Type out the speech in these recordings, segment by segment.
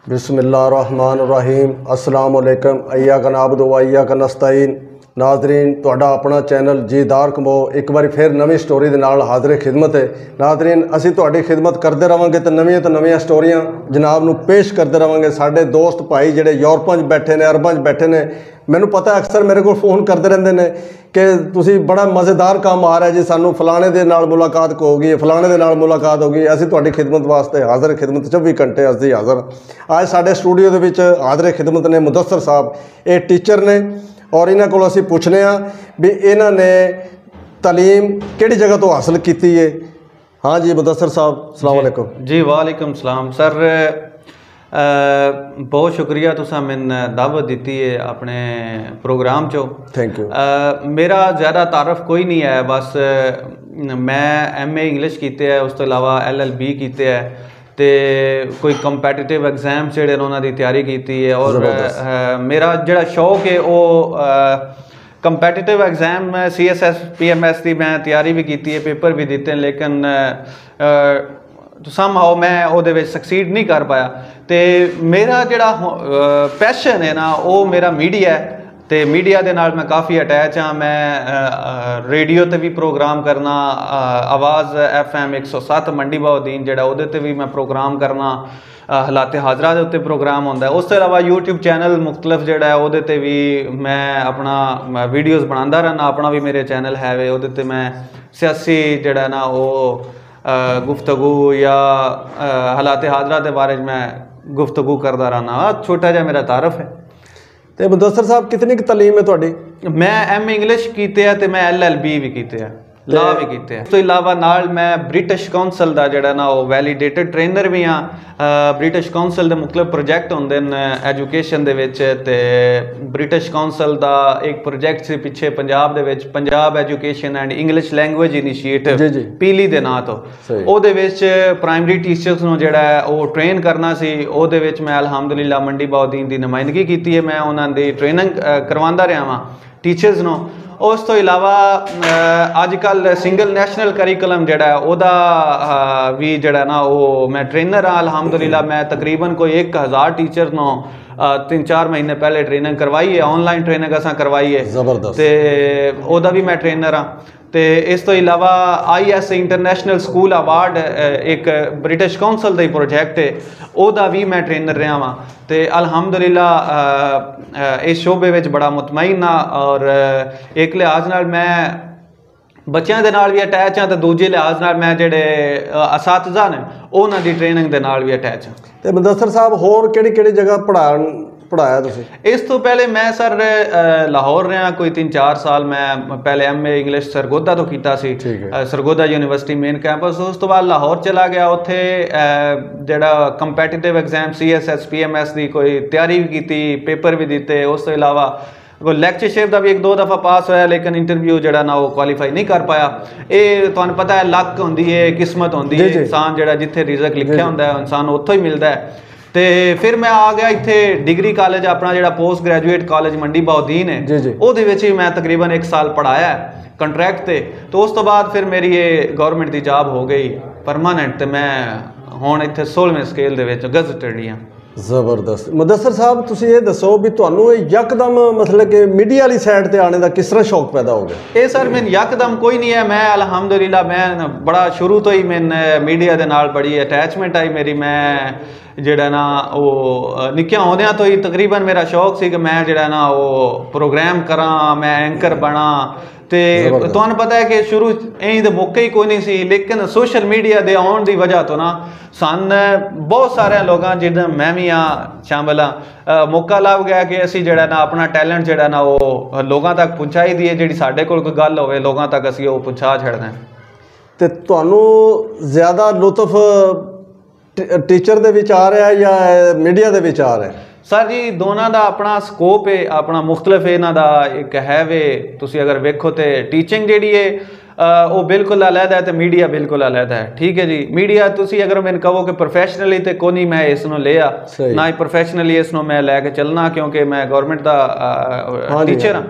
बिस्मिल्लाहिर्रहमानिर्रहीम अस्सलाम वालेकुम अय्याका नअबुदु व अय्याका नस्तईन। नाजरीन तुहाडा अपना चैनल जीदार कमो एक बार फिर नवी स्टोरी दे नाल हाज़िर खिदमत है। नाजरीन असी तुहाडी खिदमत करते रहांगे तो नवीं स्टोरियां जनाब नूं पेश करते रहांगे। साडे दोस्त भाई जिहड़े यूरोपां 'च बैठे ने, अरबां 'च बैठे ने, मैनूं पता अक्सर मेरे को फ़ोन करते रहंदे ने कि तुसी बड़ा मज़ेदार काम आ रहा है जी, सानूं फलाणे दे नाल मुलाकात होगी, फलाणे दे नाल मुलाकात होगी। असीं तुहाडी खिदमत वास्ते हाज़िर खिदमत 24 घंटे असीं हाज़िर। अज साडे स्टूडियो दे विच हाज़िर खिदमत ने मुदस्सर साहब, ये टीचर ने और इन्हां कोलों असीं पुछने भी इन्हां ने तालीम किहड़ी जगह तो हासिल की है। हाँ जी मुदस्सर साहब अस्सलाम वालेकुम। जी वालेकुम सलाम सर, बहुत शुक्रिया तुसा मैंने दावत दी है अपने प्रोग्राम चो। Thank you. मेरा ज़्यादा तारफ़ कोई नहीं है, बस मैं MA इंग्लिश कीते है, उस तो इलावा LLB कीते है, तो कोई कंपैटिटिव एग्जाम जेह्ड़े उन्होंने दी तैयारी की है। और मेरा जिहड़ा शौक है वो कंपैटिटिव एग्जाम CSS PMS की मैं तैयारी भी की है, पेपर भी दिते हैं, लेकिन समहाउ मैं वो सक्सीड नहीं कर पाया। तो मेरा जिहड़ा पैशन है ना वो मेरा मीडिया है, तो मीडिया के नाल मैं काफ़ी अटैच हाँ। मैं रेडियो ते भी प्रोग्राम करना, आवाज़ FM 107 मंडी बहाउद्दीन जिहड़ा उहदे ते भी मैं प्रोग्राम करना, हालात हाजरा के उत्ते प्रोग्राम होंदा है। उस तो इलावा यूट्यूब चैनल मुख्तलिफ जिहड़ा है उहदे ते भी मैं अपना वीडियोज़ बनांदा रहना। अपना भी मेरे चैनल है वे, उहदे ते मैं सियासी जिहड़ा ना वो गुफ्तगू या हालात हाजरा के बारे में मैं गुफ्तगू करता रहना। छोटा जिहा मेरा तारफ़ है। तो मुदस्सर साहब कितनी तलीम है तुहाडी? मैं MA इंग्लिश कीते है, तो मैं LLB भी कीते है, ला भी कीते हैं। तो इलावा नाल मैं ब्रिटिश काउंसल का जिहड़ा ना वो वैलीडेटेड ट्रेनर भी हाँ। ब्रिटिश काउंसल के मुख्तलिफ प्रोजैक्ट होंदे न एजुकेशन दे विच, ते ब्रिटिश काउंसल का एक प्रोजैक्ट से पिछे पंजाब दे विच Punjab education and English language initiative पीली दे नां तो ओहदे विच प्राइमरी टीचर्स नूं जिहड़ा है वो ट्रेन करना सी। ओहदे विच मैं अलहमदुलिल्लाह मंडी बहाउद्दीन की नुमाइंदगी की है, मैं उन्हां दी ट्रेनिंग करवांदा रहा वां टीचर्स नूं। उस तो इलावा अजकल सिंगल नैशनल करिकुलम जिहड़ा है उहदा भी जिहड़ा ना वो मैं ट्रेनर हाँ। अलहमदुलिल्लाह मैं तकरीबन कोई 1000 टीचर नूं 3-4 महीने पहले ट्रेनिंग करवाई है, ऑनलाइन ट्रेनिंग असां करवाई है, ज़बरदस्त। तो उहदा भी मैं ट्रेनर हाँ। तो इस तो इलावा IS इंटरनेशनल स्कूल अवार्ड एक ब्रिटिश काउंसल का ही प्रोजैक्ट है, उहदा भी मैं ट्रेनर रहा वहाँ। तो अल्हम्दुलिल्लाह इस शोबे में बड़ा मुतमईन हाँ। और एक लिहाज नाल मैं बच्चों के नाल भी अटैच हाँ, तो दूजे लिहाज नाल मैं जिहड़े असातिज़ा ने उन्हां दी ट्रेनिंग के नाल भी अटैच हाँ। तो मुदस्सर साहब होर किहड़ी जगह पढ़ाया तुसीं? इस तो पहले मैं सर लाहौर रहा कोई 3-4 साल। मैं पहले MA इंग्लिश सरगोदा तो कीता सी, सरगोदा यूनिवर्सिटी मेन कैंपस। उस तो बाद लाहौर चला गया, उत्थे जिहड़ा कंपैटिटिव एग्जाम CSS PMS की कोई तैयारी भी की, पेपर भी दिते। उस तो इलावा कोई लैक्चरशिप का भी 1-2 दफ़ा पास होया, लेकिन इंटरव्यू जिहड़ा ना वो क्वालीफाई नहीं कर पाया। ये तुहानूं पता है लक होंदी है, किस्मत होंदी है, इंसान जिहड़ा जिथे रिजक लिखिया हुंदा है इंसान उत्थों ही मिलता है। तो फिर मैं आ गया इत्थे डिग्री कॉलेज अपना जिहड़ा पोस्ट ग्रैजुएट कॉलेज मंडी बहाउद्दीन है, उहदे विच मैं तकरीबन 1 साल पढ़ाया है कंट्रैक्ट ते। तो उस तो बाद फिर मेरी ये गवर्नमेंट की जॉब हो गई परमानेंट, तो मैं हुण इत्थे 16वें स्केल दे विच गज़टेड हाँ। ज़बरदस्त। मुदस्सर साहब तुसीं ये दसो भी तुहानूं यकदम मतलब कि मीडिया वाली साइड ते आने का किस तरह शौक पैदा हो गया? ये सर मैंने यकदम कोई नहीं है, मैं अलहमदुलिल्लाह मैं बड़ा शुरू तो ही मैंने मीडिया के नाल बड़ी अटैचमेंट आई मेरी। मैं जिहड़ा ना वो निक्किया होंदियां तो ही तकरीबन मेरा शौक सी कि मैं जिहड़ा ना वो प्रोग्राम करा, मैं एंकर बना। तो तुहानूं पता है कि शुरू इंज दे मौके ही कोई नहीं सी, लेकिन सोशल मीडिया के आने की वजह तो ना सन बहुत सारे लोगों जिन्हें मैं भी हाँ शामिल हाँ, मौका लभ गया कि असी जिहड़ा ना अपना टैलेंट जिहड़ा ना वो लोगों तक पहुँचाई दी है। जिहड़ी साडे कोल कोई गल होवे लोगों तक असी वो पहुँचा छड़ना है। तो तुहानूं ज़्यादा लुत्फ टीचर दे विच आ रहा है या मीडिया दे विच आ रहा है? सर जी दोनों का अपना स्कोप है, अपना मुख्तलिफ इन्हां दा एक है वे। तुसीं अगर वेखो तो टीचिंग जिहड़ी है वो बिल्कुल अलग है, तो मीडिया बिल्कुल अलग है। ठीक है जी, मीडिया तुसीं अगर मैंने कहो कि प्रोफैशनली तो कोई मैं इसनों लिया ना ही प्रोफैशनली इसनों मैं लैके चलना, क्योंकि मैं गौरमेंट का टीचर हाँ।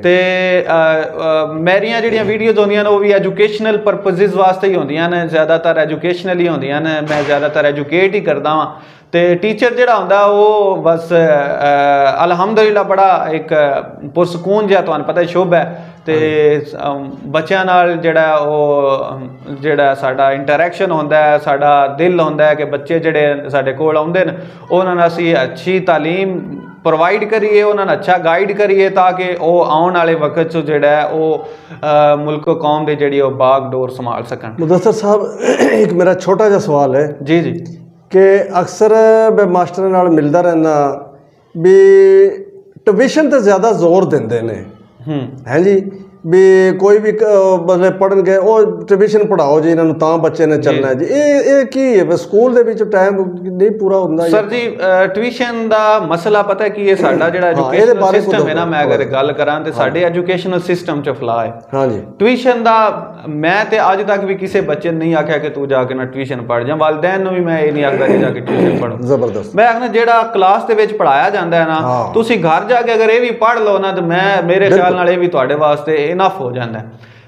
तो मेरिया जिहड़ियां वीडियोज़ होंदियां ने वो भी एजुकेशनल परपज़ वास्ते ही होंदियां ने, ज़्यादातर एजुकेशनल ही होंदियां ने। मैं ज़्यादातर एजुकेट ही करदा वां। ਤੇ ਟੀਚਰ ਜਿਹੜਾ ਹੁੰਦਾ ਉਹ ਬਸ ਅਲਹਮਦੁਲਿਲਾ ਬੜਾ ਇੱਕ ਪੁਰਸਕੂਨ ਜਿਹਾ ਤੁਹਾਨੂੰ ਪਤਾ ਸ਼ੁਭ ਹੈ ਤੇ ਬੱਚਿਆਂ ਨਾਲ ਜਿਹੜਾ ਸਾਡਾ ਇੰਟਰੈਕਸ਼ਨ ਹੁੰਦਾ ਹੈ, ਸਾਡਾ ਦਿਲ ਹੁੰਦਾ ਹੈ ਕਿ ਬੱਚੇ ਜਿਹੜੇ ਸਾਡੇ ਕੋਲ ਆਉਂਦੇ ਨੇ ਉਹਨਾਂ ਨੂੰ ਅਸੀਂ ਅੱਛੀ ਤਾਲੀਮ ਪ੍ਰੋਵਾਈਡ ਕਰੀਏ, ਉਹਨਾਂ ਨੂੰ ਅੱਛਾ ਗਾਈਡ ਕਰੀਏ ਤਾਂ ਕਿ ਉਹ ਆਉਣ ਵਾਲੇ ਵਕਤ 'ਚ ਜਿਹੜਾ ਉਹ ਮੁਲਕ ਕੌਮ ਦੇ ਜਿਹੜੀ ਉਹ ਬਾਗਡੋਰ ਸੰਭਾਲ ਸਕਣ। ਮੁਦੱਸਰ ਸਾਹਿਬ, ਇੱਕ ਮੇਰਾ ਛੋਟਾ ਜਿਹਾ ਸਵਾਲ ਹੈ ਜੀ ਜੀ ਕਿ ਅਕਸਰ ਮੈਂ ਮਾਸਟਰਾਂ ਨਾਲ ਮਿਲਦਾ ਰਹਿੰਦਾ ਵੀ ਟਿਊਸ਼ਨ ਤੇ ਜ਼ਿਆਦਾ ਜ਼ੋਰ ਦਿੰਦੇ ਨੇ ਹੈ ਜੀ, ਵੀ ਕੋਈ ਵੀ ਮਤਲਬ ਪੜ੍ਹਨ ਗਏ ਉਹ ਟਿਊਸ਼ਨ ਪੜ੍ਹਾਓ ਜੀ ਇਹਨਾਂ ਨੂੰ ਤਾਂ ਬੱਚੇ ਨੇ ਚੱਲਣਾ ਜੀ। ਇਹ ਕੀ ਹੈ, ਸਕੂਲ ਦੇ ਵਿੱਚ ਟਾਈਮ ਨਹੀਂ ਪੂਰਾ ਹੁੰਦਾ ਸਰ ਜੀ। ਟਿਊਸ਼ਨ ਦਾ ਮਸਲਾ ਪਤਾ ਕੀ ਹੈ, ਸਾਡਾ ਜਿਹੜਾ ਐਜੂਕੇਸ਼ਨਲ ਸਿਸਟਮ ਹੈ ਨਾ, ਮੈਂ ਅਗਰ ਗੱਲ ਕਰਾਂ ਤੇ ਸਾਡੇ ਐਜੂਕੇਸ਼ਨਲ ਸਿਸਟਮ 'ਚ ਫਲਾ ਹੈ। ਹਾਂਜੀ, ਟਿਊਸ਼ਨ ਦਾ ਮੈਂ ਤੇ ਅੱਜ ਤੱਕ ਵੀ ਕਿਸੇ ਬੱਚੇ ਨੇ ਨਹੀਂ ਆਖਿਆ ਕਿ ਤੂੰ ਜਾ ਕੇ ਨਾ ਟਿਊਸ਼ਨ ਪੜ੍ਹ ਜਾ, ਵਾਲਿਦੈਨ ਨੂੰ ਵੀ ਮੈਂ ਇਹ ਨਹੀਂ ਆਖਦਾ ਕਿ ਜਾ ਕੇ ਟਿਊਸ਼ਨ ਪੜ੍ਹੋ। ਜ਼ਬਰਦਸਤ। ਮੈਂ ਆਖਣਾ ਜਿਹੜਾ ਕਲਾਸ ਦੇ ਵਿੱਚ ਪੜ੍ਹਾਇਆ ਜਾਂਦਾ ਹੈ ਨਾ, ਤੁਸੀਂ ਘਰ ਜਾ ਕੇ ਅਗਰ ਇਹ ਵੀ ਪੜ੍ਹ ਲਓ ਨਾ, ਤੇ ਮੇਰੇ ਖਿਆਲ ਨਾਲ ਇਹ ਵੀ ਤੁਹਾਡੇ ਵਾਸਤੇ ਇਨਫ ਹੋ ਜਾਂਦਾ ਹੈ।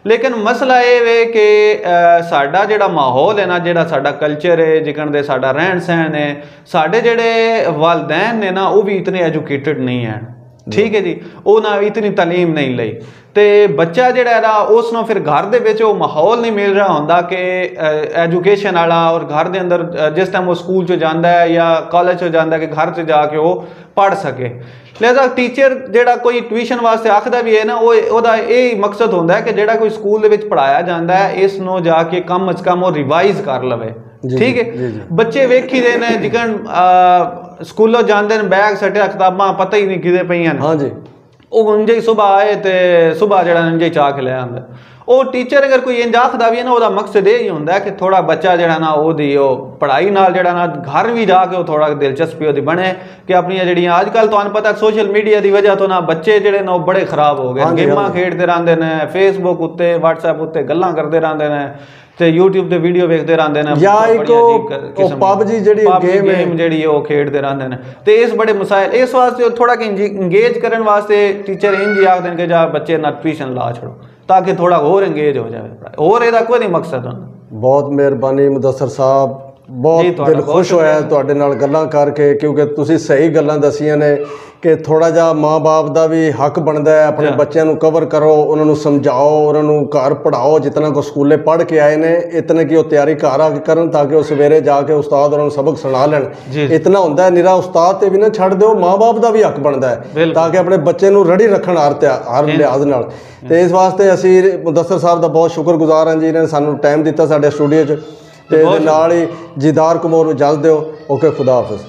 ਲੇਕਿਨ ਮਸਲਾ ਇਹ ਵੇ ਕਿ ਸਾਡਾ ਜਿਹੜਾ ਮਾਹੌਲ ਹੈ ਨਾ, ਜਿਹੜਾ ਸਾਡਾ ਕਲਚਰ ਹੈ, ਜਿਕਣ ਦੇ ਸਾਡਾ ਰਹਿਣ ਸਹਿਣ ਹੈ, ਸਾਡੇ ਜਿਹੜੇ ਵਾਲਿਦੈਨ ਨੇ ਨਾ ਉਹ ਵੀ ਇਤਨੇ ਐਜੂਕੇਟਡ ਨਹੀਂ ਹੈ। ਠੀਕ ਹੈ ਜੀ, ਉਹ ਨਾ ਇਤਨੀ ਤਾਲੀਮ ਨਹੀਂ ਲਈ ਤੇ ਬੱਚਾ ਜਿਹੜਾ ਹੈ ਨਾ ਉਸ ਨੂੰ ਫਿਰ ਘਰ ਦੇ ਵਿੱਚ ਉਹ ਮਾਹੌਲ ਨਹੀਂ ਮਿਲ ਰਿਹਾ ਹੁੰਦਾ ਕਿ ਐਜੂਕੇਸ਼ਨ ਵਾਲਾ, ਔਰ ਘਰ ਦੇ ਅੰਦਰ ਜਿਸ ਟਾਈਮ ਉਹ ਸਕੂਲ 'ਚ ਜਾਂਦਾ ਹੈ ਜਾਂ ਕਾਲਜ 'ਚ ਜਾਂਦਾ ਹੈ ਕਿ ਘਰ 'ਚ ਜਾ ਕੇ ਉਹ ਪੜ੍ਹ ਸਕੇ। ਲਿਹਾਜ਼ਾ ਟੀਚਰ ਜਿਹੜਾ ਕੋਈ ਟਿਊਸ਼ਨ ਵਾਸਤੇ ਆਖਦਾ ਵੀ ਹੈ ਨਾ, ਉਹਦਾ ਇਹ ਮਕਸਦ ਹੁੰਦਾ ਹੈ ਕਿ ਜਿਹੜਾ ਕੋਈ ਸਕੂਲ ਦੇ ਵਿੱਚ ਪੜ੍ਹਾਇਆ ਜਾਂਦਾ ਹੈ ਇਸ ਨੂੰ ਜਾ ਕੇ ਕਮ ਅਜ਼ ਕਮ ਉਹ ਰਿਵਾਈਜ਼ ਕਰ ਲਵੇ। ਠੀਕ ਹੈ, ਬੱਚੇ ਵੇਖੀ ਦੇ ਨੇ ਜਿਕਣ ਸਕੂਲੋਂ ਜਾਂਦੇ ਨੇ ਬੈਗ ਸੱਟਿਆ, ਕਿਤਾਬਾਂ ਪਤਾ ਹੀ ਨਹੀਂ ਕਿਤੇ ਪਈਆਂ ਨੇ। ਹਾਂਜੀ, ਉਹ ਉਂਝ ਹੀ ਸੁਬਾਹ ਆਏ ਤੇ ਸੁਬਾਹ ਜਿਹੜਾ ਉਂਝ ਹੀ ਚਾਹ ਕੇ ਲੈ ਆਉਂਦਾ। ਉਹ ਟੀਚਰ ਅਗਰ ਕੋਈ ਇੰਝ ਆਖਦਾ ਵੀ ਹੈ ਨਾ, ਉਹਦਾ ਮਕਸਦ ਇਹ ਹੀ ਹੁੰਦਾ ਕਿ ਥੋੜਾ ਬੱਚਾ ਜਿਹੜਾ ਨਾ ਉਹਦੀ ਉਹ ਪੜ੍ਹਾਈ ਨਾਲ ਜਿਹੜਾ ਨਾ ਘਰ ਵੀ ਜਾ ਕੇ ਉਹ ਥੋੜਾ ਦਿਲਚਸਪੀ ਉਹਦੀ ਬਣੇ ਕਿ ਆਪਣੀਆਂ ਜਿਹੜੀਆਂ ਅੱਜ ਕੱਲ੍ਹ ਤੁਹਾਨੂੰ ਪਤਾ ਸੋਸ਼ਲ ਮੀਡੀਆ ਦੀ ਵਜ੍ਹਾ ਤੋਂ ਨਾ ਬੱਚੇ ਜਿਹੜੇ ਨੇ ਉਹ ਬੜੇ ਖਰਾਬ ਹੋ ਗਏ, ਗੇਮਾਂ ਖੇਡਦੇ ਰਹਿੰਦੇ ਨੇ, ਫੇਸਬੁੱਕ ਉੱਤੇ WhatsApp ਉੱਤੇ ਗੱਲਾਂ ਕਰਦੇ ਰਹਿੰਦੇ ਨੇ ਤੇ YouTube ਦੇ ਵੀਡੀਓ ਵੇਖਦੇ ਰਹਿੰਦੇ ਨੇ, ਜਾਂ ਇੱਕ ਉਹ PUBG ਜਿਹੜੀ ਗੇਮ ਜਿਹੜੀ ਉਹ ਖੇਡਦੇ ਰਹਿੰਦੇ ਨੇ। ਤੇ ਇਸ ਬੜੇ ਮਸਾਇਲ ਇਸ ਵਾਸਤੇ ਥੋੜਾ ਕਿ ਇੰਗੇਜ ਕਰਨ ਵਾਸਤੇ ਟੀਚਰ ਇੰਝ ਹੀ ਆਖਦੇ ਨੇ ਕਿ ਜਾ ਬੱਚੇ ਨਾਲ ਟਿਊਸ਼ਨ ਲਾ ਛੱਡੋ ਤਾਂ ਕਿ ਥੋੜਾ ਹੋਰ ਇੰਗੇਜ ਹੋ ਜਾਵੇ, ਹੋਰ ਇਹਦਾ ਕੋਈ ਨਹੀਂ ਮਕਸਦ ਹੁੰਦਾ। ਬਹੁਤ ਮਿਹਰਬਾਨੀ ਮੁਦੱਸਰ ਸਾਹਿਬ, ਬਹੁਤ ਦਿਲ ਖੁਸ਼ ਹੋਇਆ ਤੁਹਾਡੇ ਨਾਲ ਗੱਲਾਂ ਕਰਕੇ, ਕਿਉਂਕਿ ਤੁਸੀਂ ਸਹੀ ਗੱਲਾਂ ਦੱਸੀਆਂ ਨੇ ਕਿ ਥੋੜਾ ਜਿਹਾ ਮਾਂ-ਬਾਪ ਦਾ ਵੀ ਹੱਕ ਬਣਦਾ ਹੈ ਆਪਣੇ ਬੱਚਿਆਂ ਨੂੰ ਕਵਰ ਕਰੋ, ਉਹਨਾਂ ਨੂੰ ਸਮਝਾਓ, ਉਹਨਾਂ ਨੂੰ ਘਰ ਪੜ੍ਹਾਓ, ਜਿਤਨਾ ਕੋ ਸਕੂਲੇ ਪੜ੍ਹ ਕੇ ਆਏ ਨੇ ਇਤਨੇ ਕਿ ਉਹ ਤਿਆਰੀ ਘਰ ਆ ਕੇ ਕਰਨ ਤਾਂ ਕਿ ਉਹ ਸਵੇਰੇ ਜਾ ਕੇ ਉਸਤਾਦ ਉਹਨਾਂ ਨੂੰ ਸਬਕ ਸੁਣਾ ਲੈਣ। ਇਤਨਾ ਹੁੰਦਾ ਹੈ, ਨਿਰਾ ਉਸਤਾਦ ਤੇ ਵੀ ਨਾ ਛੱਡ ਦਿਓ, ਮਾਂ-ਬਾਪ ਦਾ ਵੀ ਹੱਕ ਬਣਦਾ ਹੈ ਤਾਂ ਕਿ ਆਪਣੇ ਬੱਚੇ ਨੂੰ ਰੜੀ ਰੱਖਣ ਹਰ ਲਿਹਾਜ਼ ਨਾਲ। ਤੇ ਇਸ ਵਾਸਤੇ ਅਸੀਂ ਮੁਦੱਸਰ ਸਾਹਿਬ ਦਾ ਬਹੁਤ ਸ਼ੁਕਰਗੁਜ਼ਾਰ ਹਾਂ ਜੀ, ਇਹਨਾਂ ਨੇ ਸਾਨੂੰ ਟਾਈਮ ਦਿੱਤਾ ਸਾਡੇ ਸਟੂਡੀਓ 'ਚ। ਤੇ ਨਾਲ ਹੀ ਜੀਦਾਰ ਕਮੋਰ ਨੂੰ ਇਜਾਜ਼ਤ ਦਿਓ। ਓਕੇ, ਖੁਦਾ ਹਾਫਿਜ਼।